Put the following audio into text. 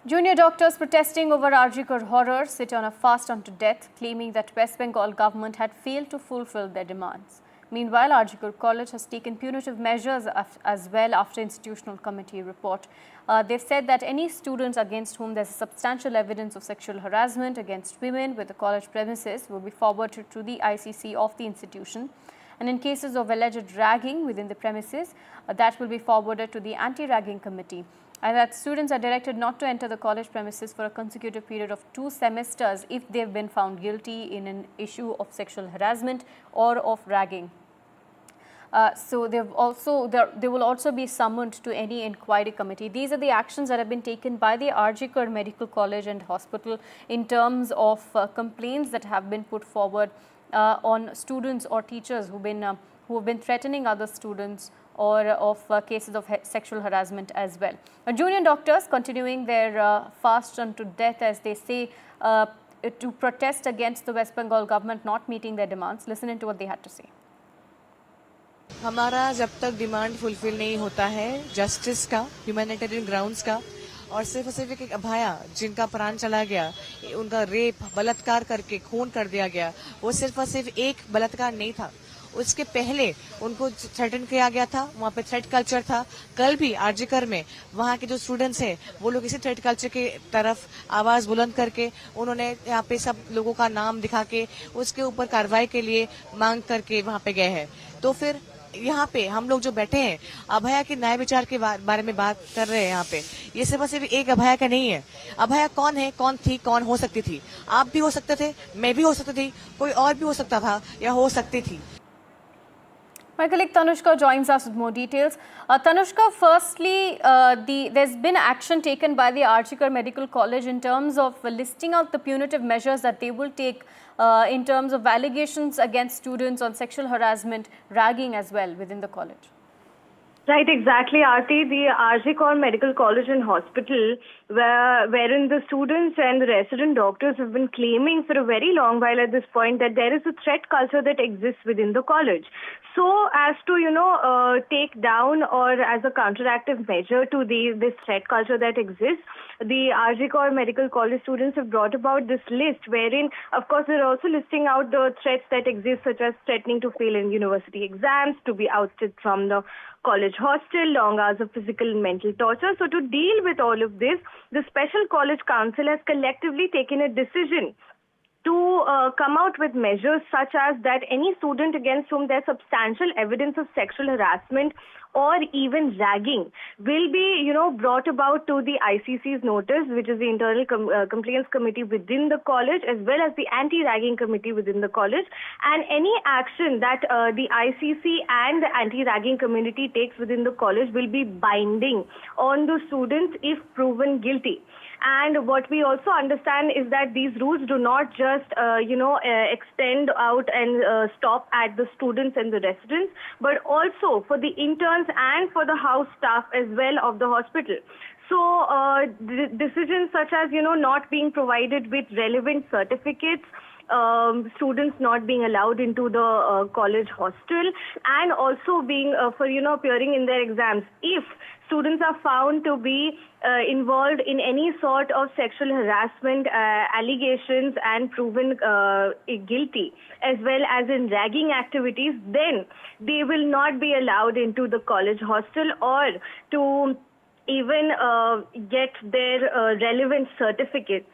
Junior doctors protesting over RG Kar horror sit on a fast unto death, claiming that West Bengal government had failed to fulfill their demands. Meanwhile, RG Kar College has taken punitive measures as well after institutional committee report. They've said that any students against whom there's substantial evidence of sexual harassment against women with the college premises will be forwarded to the ICC of the institution. And in cases of alleged ragging within the premises, that will be forwarded to the anti-ragging committee. And that students are directed not to enter the college premises for a consecutive period of 2 semesters if they've been found guilty in an issue of sexual harassment or of ragging. So they will also be summoned to any inquiry committee. These are the actions that have been taken by the RG Kar Medical College and Hospital in terms of complaints that have been put forward on students or teachers who have been threatening other students, or of cases of sexual harassment as well. Junior doctors continuing their fast unto death, as they say, to protest against the West Bengal government not meeting their demands. Listen into what they had to say. हमारा जब तक demand fulfil नहीं होता है justice का, humanitarian grounds का, और सिर्फ एक अभाया जिनका प्राण चला गया, उनका रेप बलात्कार करके खून कर दिया गया, वो सिर्फ और सिर्फ एक बलात्कार नहीं था, उसके पहले उनको थ्रेटन किया गया था। वहाँ पे थ्रेट कल्चर था। कल भी आरजी कर में वहाँ के जो स्टूडेंट्स हैं वो लोग इसी थ्रेट कल्चर की तरफ आवाज बुलंद करके उन्होंने यहाँ पे सब लोगों का नाम दिखा के उसके ऊपर कार्रवाई के लिए मांग करके वहाँ पे गए हैं। तो फिर यहाँ पे हम लोग जो बैठे हैं अभया के न्याय विचार के बारे में बात कर रहे हैं। यहाँ पे ये सिर्फ एक अभया का नहीं है। अभया कौन है, कौन थी, कौन हो सकती थी? आप भी हो सकते थे, मैं भी हो सकती थी, कोई और भी हो सकता था या हो सकती थी। My colleague Tanushka joins us with more details. Tanushka, firstly, there's been action taken by the RG Kar Medical College in terms of listing out the punitive measures that they will take in terms of allegations against students on sexual harassment, ragging as well within the college. Right, exactly, Aarti. The RG Kar Medical College and Hospital, wherein the students and the resident doctors have been claiming for a very long while at this point that there is a threat culture that exists within the college. So as to, take down or as a counteractive measure to this threat culture that exists, the RG Kar Medical College students have brought about this list wherein, of course, they're also listing out the threats that exist, such as threatening to fail in university exams, to be ousted from the college hostel, long hours of physical and mental torture. So to deal with all of this, the Special College Council has collectively taken a decision to come out with measures such as that any student against whom there's substantial evidence of sexual harassment or even ragging will be, brought about to the ICC's notice, which is the Internal Complaints Committee within the college, as well as the Anti-Ragging Committee within the college. And any action that the ICC and the Anti-Ragging Committee takes within the college will be binding on the students if proven guilty. And what we also understand is that these rules do not just, extend out and stop at the students and the residents, but also for the interns and for the house staff as well of the hospital. So decisions such as, not being provided with relevant certificates, students not being allowed into the college hostel, and also being for appearing in their exams if students are found to be involved in any sort of sexual harassment allegations and proven guilty, as well as in ragging activities, then they will not be allowed into the college hostel or to even get their relevant certificates.